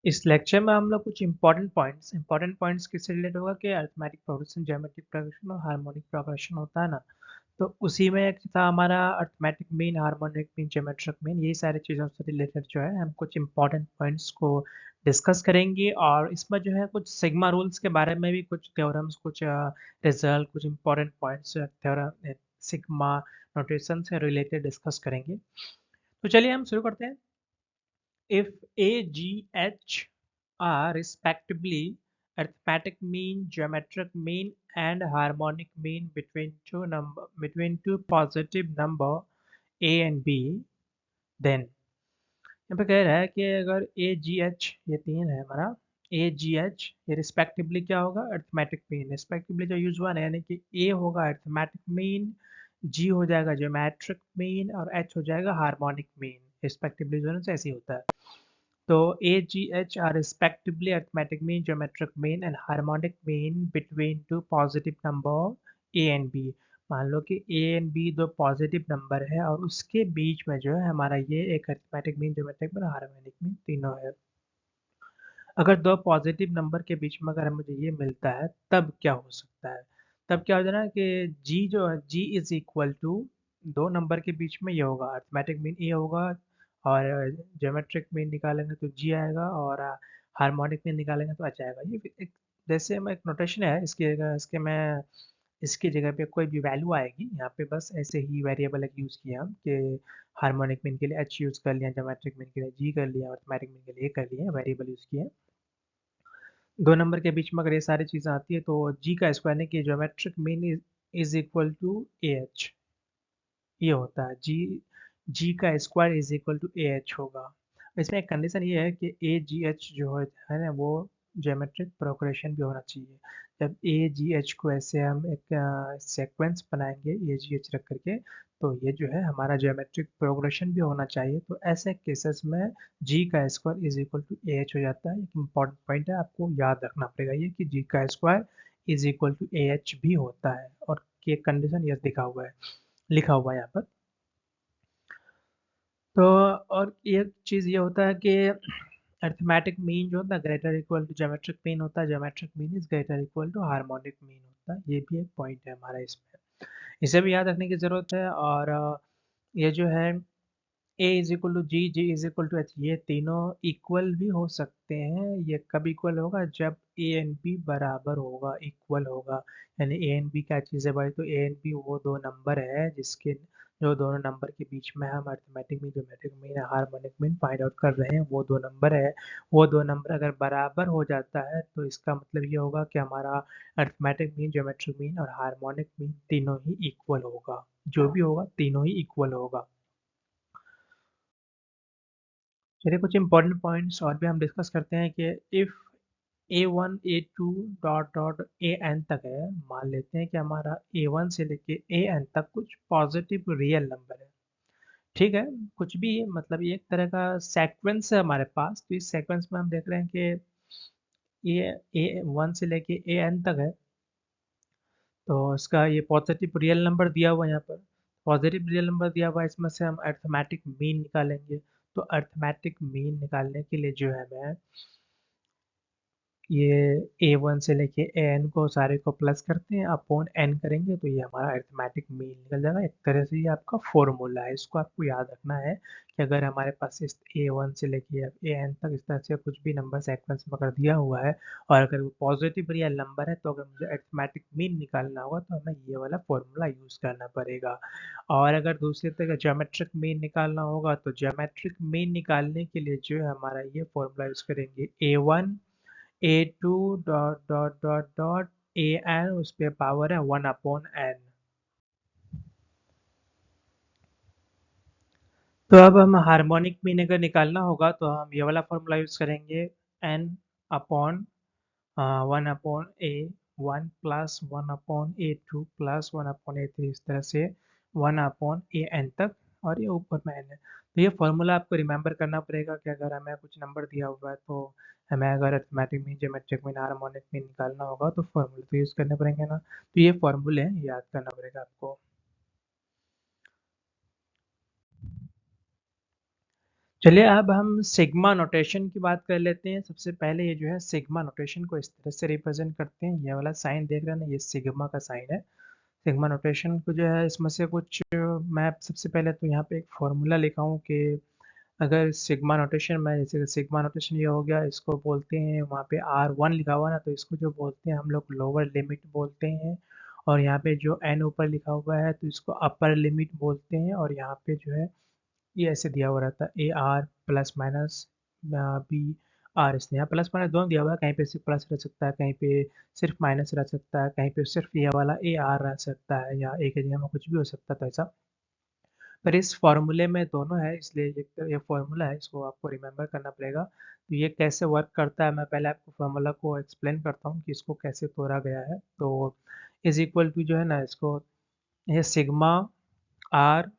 इस लेक्चर में हम लोग कुछ इंपॉर्टेंट पॉइंट्स किससे रिलेटेड होगा कि अरिथमेटिक प्रोग्रेशन, ज्योमेट्रिक प्रोग्रेशन और हार्मोनिक प्रोग्रेशन होता है ना। तो उसी में एक था हमारा arithmetic mean, harmonic mean, geometric mean, यही सारी चीज़ों से रिलेटेड जो है हम कुछ इंपॉर्टेंट पॉइंट्स को डिस्कस करेंगे। और इसमें जो है कुछ सिग्मा रूल्स के बारे में भी कुछ थ्योरम्स, कुछ रिजल्ट, कुछ important points theorem sigma notation से रिलेटेड डिस्कस करेंगे। तो चलिए हम शुरू करते हैं। If A, G, H are respectively arithmetic mean, geometric mean, and harmonic mean between two positive number A and B, then यहाँ पे कह रहा है कि अगर A, G, H ये तीन है हमारा A, G, H ये रिस्पेक्टिवली क्या होगा, अरिथमेटिक मीन। रिस्पेक्टिवली जो यूज हुआ ना, यानी कि A होगा अरिथमेटिक मीन, G हो जाएगा ज्योमेट्रिक मीन और H हो जाएगा हार्मोनिक मीन। रिस्पेक्टिवली जो है ना ऐसे ही होता है। So A, G, H are respectively arithmetic mean, geometric mean and harmonic mean between two positive number A and B। मान लो कि A and B दो पॉजिटिव नंबर है और उसके बीच में जो है हमारा ये एक arithmetic mean, geometric mean, harmonic mean तीनों है। अगर दो पॉजिटिव नंबर के बीच में अगर मुझे ये मिलता है तब क्या हो सकता है, तब क्या हो जाना कि G जो है G इज इक्वल टू दो नंबर के बीच में ये होगा, अरिथमेटिक मीन ए होगा और ज्योमेट्रिक मीन निकालेंगे तो जी आएगा और हार्मोनिक मीन निकालेंगे तो एच आएगा। ये एक जैसे मैं एक नोटेशन है इसके मैं इसकी जगह पे कोई भी वैल्यू आएगी यहाँ पे बस ऐसे ही वेरिएबल एक यूज़ किया हम कि हार्मोनिक मीन के लिए एच यूज़ कर लिया, ज्योमेट्रिक मीन के लिए जी कर लिया, अरिथमेटिक मीन के लिए ए कर लिया, वेरिएबल यूज़ किया। दो नंबर के बीच में अगर ये सारी चीज़ें आती है तो जी का स्क्वायर यानी कि geometric mean is equal to A H, ये होता है जी का square is equal to A H होगा। इसमें एक कंडीशन ये है कि ए जी एच जो है ना वो ज्योमेट्रिक प्रोग्रेशन भी होना चाहिए। जब ए जी एच को ऐसे हम एक सीक्वेंस बनाएंगे ए जी एच रख करके तो ये जो है हमारा ज्योमेट्रिक प्रोग्रेशन भी होना चाहिए। तो ऐसे केसेस में जी का square is equal to A H हो जाता है। एक इम्पॉर्टेंट पॉइंट है, आपको याद रखना पड़ेगा ये कि जी का square is equal to A H भी होता है और ये कंडीशन ये लिखा हुआ है यहाँ पर। तो और एक चीज़ ये होता है कि अरिथमेटिक मीन जो होता है greater equal to geometric mean होता है, geometric mean is greater equal to harmonic mean होता है। ये भी एक पॉइंट है हमारा इसमें, इसे भी याद रखने की ज़रूरत है। और ये जो है A is equal to G, G is equal to H, ये तीनों इक्वल भी हो सकते हैं। ये कब इक्वल होगा, जब ए एंड बी बराबर होगा, इक्वल होगा। यानी ए एंड बी क्या चीज़ है भाई, तो ए एंड बी वो दो नंबर है जिसके जो दोनों नंबर के बीच में हम arithmetic mean, geometric mean, harmonic mean find out कर रहे हैं, वो दो नंबर है। वो दो नंबर अगर बराबर हो जाता है तो इसका मतलब ये होगा कि हमारा अरिथमेटिक मीन, ज्योमेट्रिक मीन और हार्मोनिक मीन तीनों ही इक्वल होगा। जो भी होगा तीनों ही इक्वल होगा। चलिए कुछ इंपॉर्टेंट पॉइंट्स और भी हम डिस्कस करते हैं कि if A1 A2 dot dot A N तक है, मान लेते हैं कि हमारा A1 से लेके ए एन तक कुछ पॉजिटिव रियल नंबर है। ठीक है, कुछ भी मतलब ये एक तरह का सेक्वेंस है हमारे पास। तो इस सेक्वेंस में हम देख रहे हैं कि A1 से लेके ए एन तक है, तो इसका ये पॉजिटिव रियल नंबर दिया हुआ है यहाँ पर। पॉजिटिव रियल नंबर दिया हुआ है, इसमें से हम अरिथमेटिक मीन निकालेंगे। तो अरिथमेटिक मीन निकालने के लिए जो है मैं ये A1 से लेके एन को सारे को प्लस करते हैं, अपॉन एन करेंगे तो ये हमारा अरिथमेटिक मीन निकल जाएगा। एक तरह से ये आपका फॉर्मूला है, इसको आपको याद रखना है कि अगर हमारे पास इस A1 से लेके ए एन तक इस तरह से कुछ भी नंबर सेक्वेंस में अगर दिया हुआ है और अगर वो पॉजिटिव रियल नंबर है तो अगर मुझे अरिथमेटिक मीन निकालना होगा तो हमें ये वाला फॉर्मूला यूज़ करना पड़ेगा। और अगर दूसरी तरह ज्योमेट्रिक मीन निकालना होगा तो ज्योमेट्रिक मीन निकालने के लिए जो है हमारा ये फॉर्मूला यूज़ करेंगे A1 A2 dot dot dot dot A N, उस पे पावर है 1/n। तो अब हम हार्मोनिक मीन अगर निकालना होगा तो हम ये वाला फॉर्मूला यूज़ करेंगे n upon 1/A1 plus 1/A2 plus 1/A3, इस तरह से 1/an तक, और ये ऊपर में n है। तो ये फॉर्मूला आपको रिमेंबर करना पड़ेगा कि अगर हमें कुछ नंबर दिया हुआ है तो हमें अगर arithmetic mean, geometric mean, harmonic mean निकालना होगा तो फॉर्मूले तो यूज़ करने पड़ेंगे ना। तो ये फॉर्मूले हैं, याद करना पड़ेगा आपको। चलिए अब हम सिग्मा नोटेशन की बात कर लेते हैं। सबसे पहले ये जो है सिग्मा नोटेशन को इस तरह से रिप्रेजेंट करते हैं। ये वाला साइन देख रहे हैं ना, ये सिग्मा का साइन है। सिग्मा नोटेशन को जो है इसमें से कुछ मैं सबसे पहले तो यहाँ पे एक फॉर्मूला लिखा हूँ कि अगर सिग्मा नोटेशन में, जैसे सिग्मा नोटेशन ये हो गया, इसको बोलते हैं वहाँ पे R1 लिखा हुआ ना, तो इसको जो बोलते हैं हम लोग लोअर लिमिट बोलते हैं। और यहाँ पे जो n ऊपर लिखा हुआ है तो इसको अपर लिमिट बोलते हैं। और यहाँ पे जो है ये ऐसे दिया हुआ रहता है AR प्लस माइनस BR, इसलिए यहाँ प्लस माइनस दोनों दिया हुआ है। कहीं पे सिर्फ प्लस रह सकता है, कहीं पे सिर्फ माइनस रह सकता है, कहीं पे सिर्फ ये वाला AR रह सकता है, या एक ही जगह में कुछ भी हो सकता है। तो ऐसा पर इस फॉर्मूले में दोनों है, इसलिए ये फॉर्मूला है, इसको आपको रिमेम्बर करना पड़ेगा। तो ये कैसे वर्क करता है, मैं पहले आपको फॉर्मूला को एक्सप्लेन करता हूँ कि इसको कैसे तोड़ा गया है। तो इज इक्वल टू जो है ना, इसको ये sigma R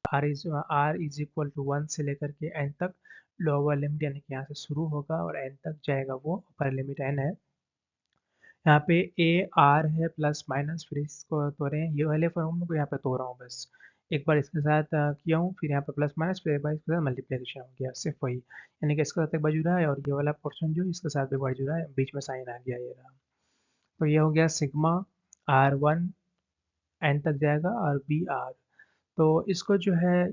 R is equal to 1 से लेकर के एन तक लोअर लिमिट, यानी कि यहाँ से शुरू होगा और एन तक जाएगा, वो अपर लिमिट एन है। यहाँ पे ए आर है प्लस माइनस, फिर इसको तोड़े हैं, ये वाले फॉर्मूले को यहाँ पे तोड़ रहा हूँ बस। एक बार इसके साथ किया हूँ, फिर यहाँ पे प्लस माइनस, फिर एक बार इसके साथ मल्टीप्लिकेशन हो गया, सिर्फ वही, यानी कि इसके साथ एक बार जुड़ा है और ये वाला पोर्शन जो है, इसके साथ एक बार जुड़ा है, बीच में साइन आ गया ये रहा। तो ये हो गया सिग्मा R1 एन तक जाएगा और बी आर। तो इसको जो है,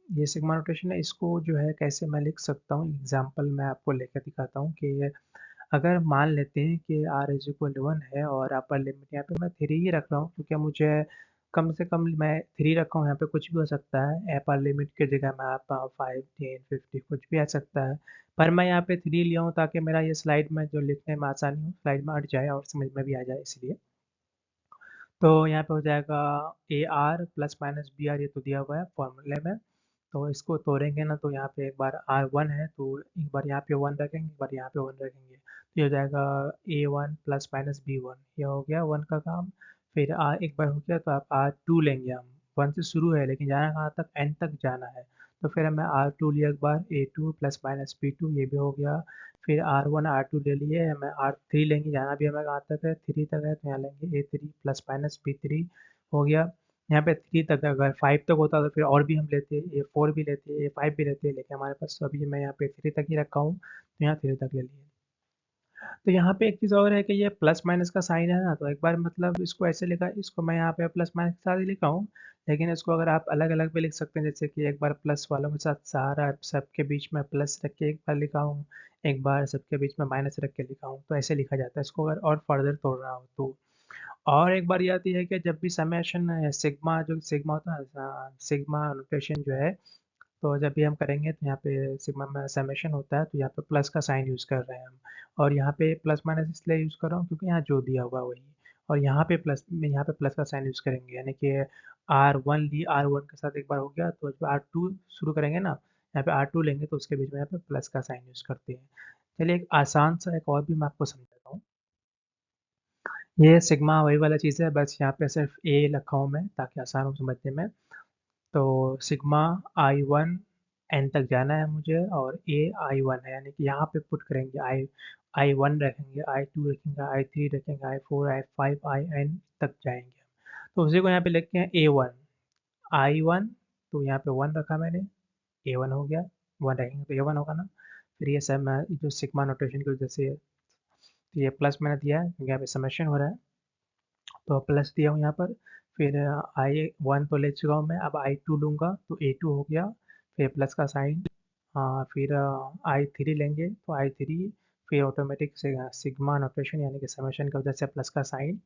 ये सिग्मा नोटेशन है, इसको जो है कैसे मैं लिख सकता हूँ, एग्जाम्पल मैं आपको लेकर दिखाता हूँ कि अगर मान लेते हैं कि R इज इक्वल टू 1 है और अपर लिमिट यहाँ पे मैं 3 ही रख रहा हूँ, क्योंकि मुझे कम से कम मैं 3 रखा हूँ, यहाँ पे कुछ भी हो सकता है। अपर लिमिट की जगह में आप 5, 10, 50 कुछ भी आ सकता है। पर मैं यहाँ पे 3 लिया हूँ ताकि मेरा ये स्लाइड में जो लिखने में आसानी हो, स्लाइड में अट जाए और समझ में भी आ जाए, इसलिए। तो यहाँ पे हो जाएगा AR प्लस माइनस BR, ये तो दिया हुआ है फॉर्मूले में। तो इसको तोड़ेंगे ना, तो यहाँ पे एक बार R1 है तो एक बार यहाँ पे 1 रखेंगे, एक बार यहाँ पे 1 रखेंगे, तो ये हो जाएगा A1 प्लस माइनस B1, ये हो गया 1 का काम। फिर एक बार हो गया तो आप R2 लेंगे हम। 1 से शुरू है लेकिन जाना कहाँ तक, N तक जाना है। तो फिर हमें R2 लिया एक बार, A2 प्लस माइनस B2, ये भी हो गया। फिर R1 R2 ले लिए, हमें R3 लेंगे, जाना भी हमें कहाँ तक है, 3 तक है, तो यहाँ लेंगे A3 प्लस माइनस B3, हो गया। यहाँ पे 3 तक है, अगर 5 तक होता तो फिर और भी हम लेते, A4 भी लेते, A5 भी लेते, लेकिन हमारे पास तो अभी मैं यहाँ पे 3 तक ही रखा हूँ, तो यहाँ 3 तक ले लिए। तो यहाँ पे एक चीज़ और है कि ये प्लस माइनस का साइन है ना, तो एक बार मतलब इसको ऐसे लिखा, इसको मैं यहाँ पे प्लस माइनस के साथ ही लिखा हूँ। लेकिन इसको अगर आप अलग अलग भी लिख सकते हैं, जैसे कि एक बार प्लस वालों के साथ सारा सबके बीच में प्लस रख के एक बार लिखा हूँ, एक बार सबके बीच में माइनस रख के लिखा हूँ, तो ऐसे लिखा जाता है इसको अगर और फर्दर तोड़ना हो तो। और एक बार ये आती है कि जब भी समेशन सिग्मा, जो सिग्मा होता है, सिग्मा नोटेशन जो है, तो जब भी हम करेंगे तो यहाँ पे सिग्मा में समेशन होता है, तो यहाँ पे प्लस का साइन यूज़ कर रहे हैं हम। और यहाँ पे प्लस माइनस इसलिए यूज़ कर रहा हूँ क्योंकि यहाँ जो दिया हुआ है वही। और यहाँ पे प्लस, यहाँ पे प्लस का साइन यूज़ करेंगे, यानी कि R1 ली, R1 के साथ एक बार हो गया, तो जब R2 शुरू करेंगे ना, यहाँ पे R2 लेंगे तो उसके बीच में यहाँ पे प्लस का साइन यूज़ करते हैं। चलिए एक आसान सा एक और भी मैं आपको समझाता हूँ। ये सिग्मा वही वाला चीज़ है, बस यहाँ पे सिर्फ ए रखा हूँ मैं ताकि आसान हो समझने में। तो सिग्मा I1 एन तक जाना है मुझे, और AI1 है, यानी कि यहाँ पे पुट करेंगे, I1 रखेंगे, I2 रखेंगे, I3 रखेंगे, I4, I5, IN तक जाएंगे। तो उसी को यहाँ पे लिखते हैं A1 I1, तो यहाँ पे 1 रखा मैंने, A1 हो गया, 1 रखेंगे तो A1 होगा ना। फिर ये सब जो सिग्मा नोटेशन की वजह से, तो ये प्लस मैंने दिया है क्योंकि यहाँ पे समेशन हो रहा है, तो प्लस दिया हूँ यहाँ पर। फिर I1 तो ले चुका हूँ मैं, अब I2 लूँगा तो A2 हो गया, फिर प्लस का साइन। हाँ, फिर I3 लेंगे तो I3, फिर ऑटोमेटिक से सिग्मा नोटेशन, यानी कि समेशन की वजह से प्लस का साइन।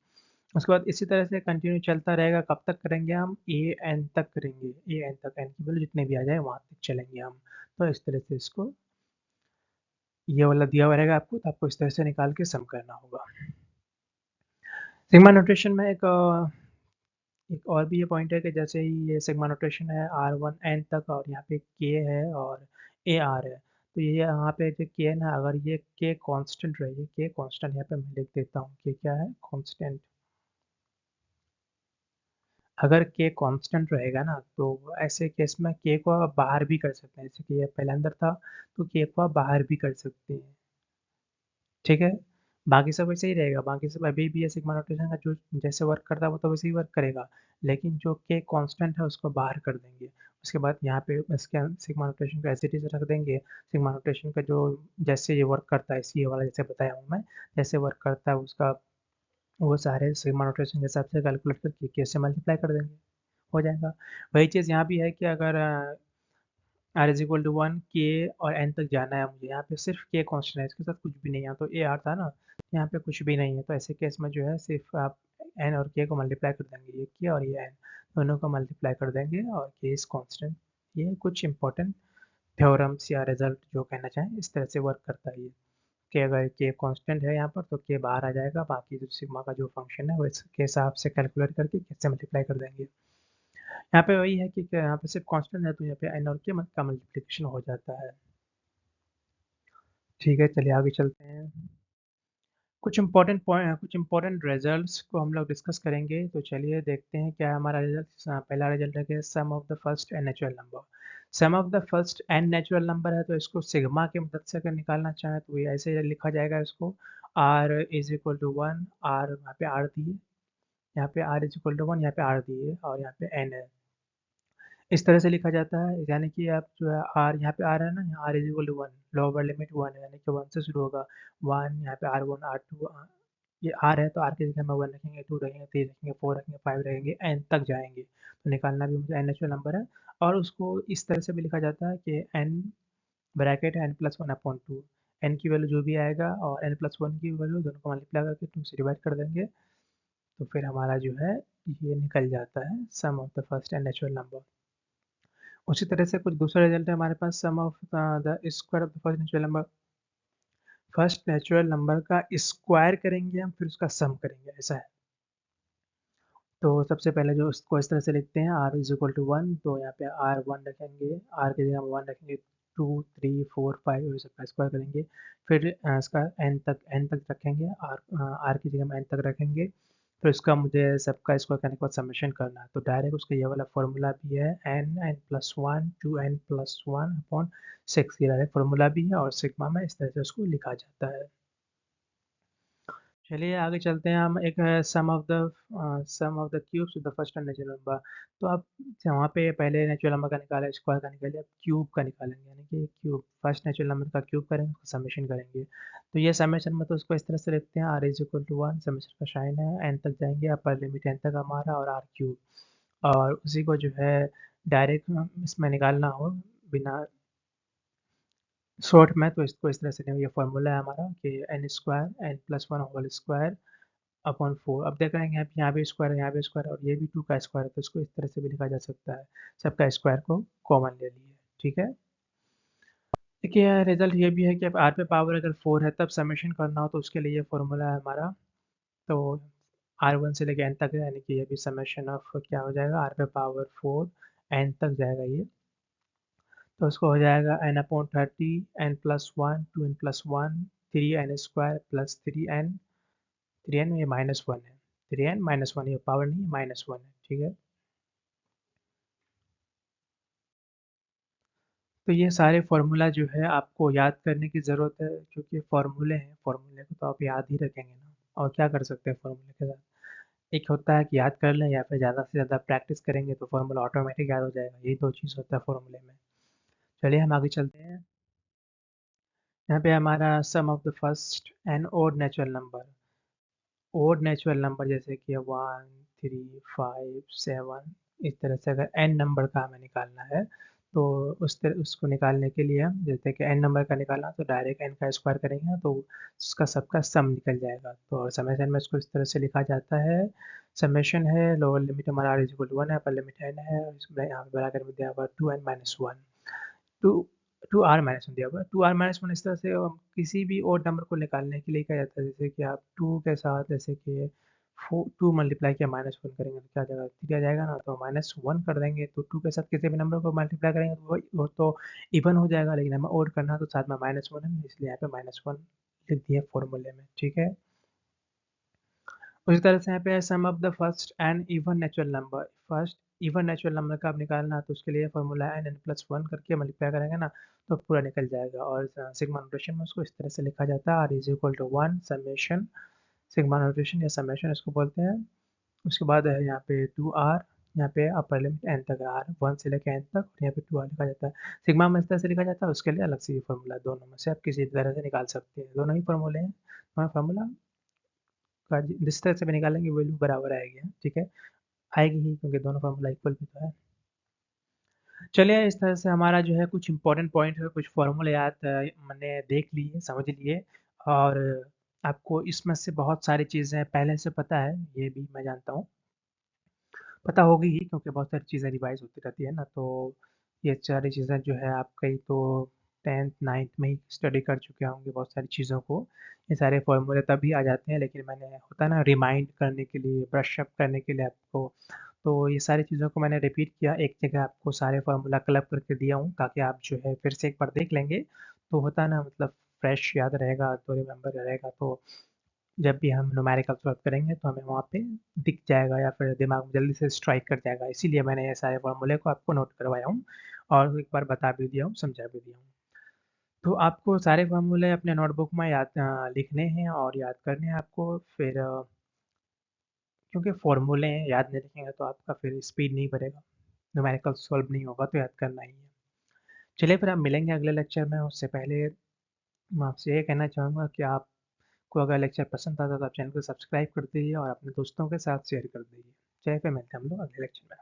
उसके बाद इसी तरह से कंटिन्यू चलता रहेगा, कब तक करेंगे हम, AN तक करेंगे, AN तक, एन की वैल्यू जितने भी आ जाए वहाँ तक चलेंगे हम। तो इस तरह से इसको, ये वाला दिया हुआ रहेगा आपको, तो आपको इस तरह से निकाल के सम करना होगा। सिग्मा नोटेशन में एक और भी ये पॉइंट है कि जैसे ही ये सिग्मा नोटेशन है R1 N तक, और यहाँ पे K है और AR है, तो ये यहाँ पे जो K है ना, अगर ये K कांस्टेंट रहे, K कांस्टेंट यहाँ पे मैं लिख देता हूँ, K क्या है, कांस्टेंट। अगर K कांस्टेंट रहेगा ना, तो ऐसे केस में K को आप बाहर भी कर सकते हैं, जैसे कि ये पहले अंदर था, तो K को आप बाहर भी कर सकते हैं, ठीक है। बाकी सब वैसे ही रहेगा, बाकी सब अभी भी है सिग्मा नोटेशन का जो जैसे वर्क करता है वो तो वैसे ही वर्क करेगा, लेकिन जो के कांस्टेंट है उसको बाहर कर देंगे। उसके बाद यहाँ पे इसके सिग्मा नोटेशन को एज इट इज रख देंगे। सिग्मा नोटेशन का जो जैसे ये वर्क करता है, सी वाला जैसे बताया हूँ मैं, जैसे वर्क करता है उसका वो सारे सिग्मा नोटेशन के हिसाब से कैलकुलेट करके के से मल्टीप्लाई कर देंगे, हो जाएगा। वही चीज़ यहाँ भी है कि अगर R is equal to one के और एन तक जाना है मुझे, यहाँ पे सिर्फ के कॉन्स्टेंट है, इसके साथ कुछ भी नहीं है, तो ए आर था ना, यहाँ पे कुछ भी नहीं है, तो ऐसे केस में जो है सिर्फ आप एन और के को मल्टीप्लाई कर देंगे, ये के और ये एन दोनों को मल्टीप्लाई कर देंगे और के इज कॉन्स्टेंट। ये कुछ इंपॉर्टेंट थ्योरम्स या रिजल्ट जो कहना चाहें इस तरह से वर्क करता है ये, कि अगर के कांस्टेंट है यहाँ पर तो के बाहर आ जाएगा, बाकी जो सिग्मा का जो फंक्शन है वो इसके हिसाब से कैलकुलेट करके के से मल्टीप्लाई कर देंगे। यहाँ पे वही है कि यहाँ पे सिर्फ कांस्टेंट है तो यहाँ पे एन और के का मल्टीप्लिकेशन हो जाता है। ठीक है, चलिए आगे चलते हैं। कुछ इंपॉर्टेंट पॉइंट, कुछ इंपॉर्टेंट रिजल्ट्स को हम लोग डिस्कस करेंगे, तो चलिए देखते हैं क्या हमारा रिजल्ट। पहला रिजल्ट है कि sum of the first N natural number. Sum of the first N natural number है तो इसको सिग्मा की मदद से अगर निकालना चाहें तो ये ऐसे लिखा जाएगा इसको, R is equal to one, R यहाँ पे आर दिए, यहाँ पे R is equal to one, यहाँ पे आर दिए और यहाँ पे एन है, इस तरह से लिखा जाता है। यानी कि आप जो है आर, यहाँ पे आर है ना, यहाँ R is equal to one, lower limit one है, यानी कि वन से शुरू होगा, वन, यहाँ पे आर वन आर टू, ये आर है तो आर की जगह में वन रखेंगे, टू रखेंगे, थ्री रखेंगे, फोर रखेंगे, फाइव रखेंगे, एन तक जाएंगे, तो निकालना भी मुझे एन नेचुरल नंबर है। और उसको इस तरह से भी लिखा जाता है कि N bracket N plus one upon two, N की वैल्यू जो भी आएगा और एन प्लस वन की वैल्यू दोनों को मल्टीप्लाई करके टू से डिवाइड कर देंगे, तो फिर हमारा जो है ये निकल जाता है sum of the first N natural number. उसी तरह से कुछ दूसरा रिजल्ट है हमारे पास, sum of the square of the first natural number. First natural number का स्क्वायर करेंगे हम, फिर उसका सम करेंगे, ऐसा है। तो सबसे पहले जो उसको इस तरह से लिखते हैं, R is equal to one, तो यहाँ पे आर वन रखेंगे, आर की जगह वन रखेंगे, टू थ्री फोर फाइव, सबका स्क्वायर करेंगे। फिर इसका एन तक रखेंगे, आर की जगह में एन तक रखेंगे। फिर उसका मुझे सबका स्क्वायर करने के बाद समेशन करना है, तो डायरेक्ट उसका ये वाला फॉर्मूला भी है, N N plus one two N plus one upon six, ये डायरेक्ट फॉर्मूला भी है और सिग्मा में इस तरह से उसको लिखा जाता है। चलिए आगे चलते हैं हम, एक है sum of the cubes of the first natural number. तो आप वहाँ पे पहले नेचुरल नंबर का निकाला, स्क्वायर का निकालिए, अब क्यूब का निकालेंगे, यानी कि क्यूब फर्स्ट नेचुरल नंबर का क्यूब करेंगे, उसका समेशन करेंगे। तो ये समेशन में तो उसको इस तरह से लिखते हैं, R is equal to one, summation का साइन है, एन तक जाएंगे, अपर लिमिट एन तक हमारा और आर क्यूब, और उसी को जो है डायरेक्ट इसमें निकालना हो बिना शॉर्ट में, तो इसको इस तरह से ये फॉर्मूला है हमारा कि N square N plus one whole square upon four. अब देख रहे हैं यहाँ भी स्क्वायर है, यहाँ भी स्क्वायर है और ये भी टू का स्क्वायर है, तो इसको इस तरह से भी लिखा जा सकता है, सबका स्क्वायर को कॉमन ले लिए। ठीक है, देखिए रिजल्ट ये भी है कि अब आर पे पावर अगर फोर है तब समेशन करना हो तो उसके लिए ये फॉर्मूला है हमारा। तो आर वन से लेके एन तक है, यानी कि ये भी समेशन ऑफ क्या हो जाएगा, आर पे पावर फोर एन तक जाएगा ये, तो उसको हो जाएगा N upon thirty, N plus one, two N plus one, three N square plus three N ये माइनस वन है, थ्री एन माइनस वन, ये पावर नहीं माइनस वन है। ठीक है, तो ये सारे फार्मूला जो है आपको याद करने की ज़रूरत है, क्योंकि फार्मूले हैं, फार्मूले को तो आप याद ही रखेंगे ना, और क्या कर सकते हैं फार्मूले के साथ। एक होता है कि याद कर लें, या फिर ज़्यादा से ज़्यादा प्रैक्टिस करेंगे तो फार्मूला ऑटोमेटिक याद हो जाएगा, यही दो चीज़ होता है फार्मूले में। चलिए हम आगे चलते हैं। यहाँ पे हमारा sum of the first N odd natural number, odd natural number जैसे कि वन, थ्री, फाइव, सेवन, इस तरह से अगर एन नंबर का हमें निकालना है तो उस तरह उसको निकालने के लिए हम जैसे कि एन नंबर का निकालना तो डायरेक्ट एन का स्क्वायर करेंगे तो उसका सबका सम निकल जाएगा। तो समेशन में इसको इस तरह से लिखा जाता है, समेशन है, लोअर लिमिट हमारा R is equal to one है, अपर लिमिट एन है, और इसमें यहाँ पे बराबर में दिया हुआ two N minus one, two two R minus one दिया हुआ है, टू आर माइनस वन। इस तरह से किसी भी और नंबर को निकालने के लिए क्या जाता है, जैसे कि आप टू के साथ जैसे कि टू मल्टीप्लाई किया माइनस वन करेंगे तो क्या जाएगा, थ्री आ जाएगा ना, तो माइनस वन कर देंगे, तो टू के साथ किसी भी नंबर को मल्टीप्लाई करेंगे तो वो तो इवन हो जाएगा, लेकिन हमें और करना है तो साथ में माइनस वन है, इसलिए यहाँ पे माइनस वन लिख दिए फॉर्मूले में। ठीक है, उसी तरह से यहाँ पे sum of the first N even natural number, first even natural number का आप निकालना तो उसके लिए फॉर्मूला है n+1 करके मल्टीप्लाई करेंगे ना तो पूरा निकल जाएगा। और सिग्मा नोटेशन में उसको इस तरह से लिखा जाता है, R is equal to 1 summation sigma notation या समेशन इसको बोलते हैं। उसके बाद है यहाँ पे 2r, यहाँ पे अपर लिमिट n तक है, r 1 से लेकर n तक, और यहाँ पे 2r लिखा जाता है। सिग्मा में इस तरह से लिखा जाता है, उसके लिए अलग से ये फॉर्मूला, दोनों में से आप किसी तरह से निकाल सकते हैं, दोनों ही फॉर्मूले हैं। हमारा फॉर्मूला का जिस तरह से भी निकालेंगे वैल्यू बराबर आएगी, ठीक है, आएगी ही, क्योंकि दोनों फॉर्मूला इक्वल भी तो है। चलिए, इस तरह से हमारा जो है कुछ इंपॉर्टेंट पॉइंट है, कुछ फॉर्मूले याद मैंने देख लिए, समझ लिए, और आपको इसमें से बहुत सारी चीज़ें पहले से पता है, ये भी मैं जानता हूँ, पता होगी ही, क्योंकि बहुत सारी चीज़ें रिवाइज होती रहती है ना, तो ये सारी चीज़ें जो है आप कहीं तो 10th 9th में ही स्टडी कर चुके होंगे बहुत सारी चीज़ों को। ये सारे फॉर्मूले तभी आ जाते हैं, लेकिन मैंने होता है ना रिमाइंड करने के लिए, ब्रश अप करने के लिए आपको, तो ये सारी चीज़ों को मैंने रिपीट किया, एक जगह आपको सारे फॉर्मूला क्लब करके दिया हूँ, ताकि आप जो है फिर से एक बार देख लेंगे, तो होता है ना, मतलब फ्रेश याद रहेगा, तो रिमेंबर रहेगा, तो जब भी हम न्यूमेरिकल सॉल्व करेंगे तो हमें वहाँ पे दिख जाएगा, या फिर दिमाग में जल्दी से स्ट्राइक कर जाएगा। इसीलिए मैंने ये सारे फॉर्मूले को आपको नोट करवाया हूँ, और एक बार बता भी दिया हूँ, समझा भी दिया हूँ। तो आपको सारे फॉर्मूले अपने नोटबुक में याद लिखने हैं और याद करने हैं आपको, फिर क्योंकि फॉर्मूले हैं, याद नहीं रखेंगे तो आपका फिर स्पीड नहीं बढ़ेगा, न्यूमेरिकल सॉल्व नहीं होगा, तो याद करना ही है। चलिए, फिर आप मिलेंगे अगले लेक्चर में, उससे पहले मैं आपसे ये कहना चाहूँगा कि आपको अगर लेक्चर पसंद आता है तो आप चैनल को सब्सक्राइब कर दीजिए और अपने दोस्तों के साथ शेयर कर दीजिए। चलिए, फिर मिलते हैं हम लोग अगले लेक्चर में।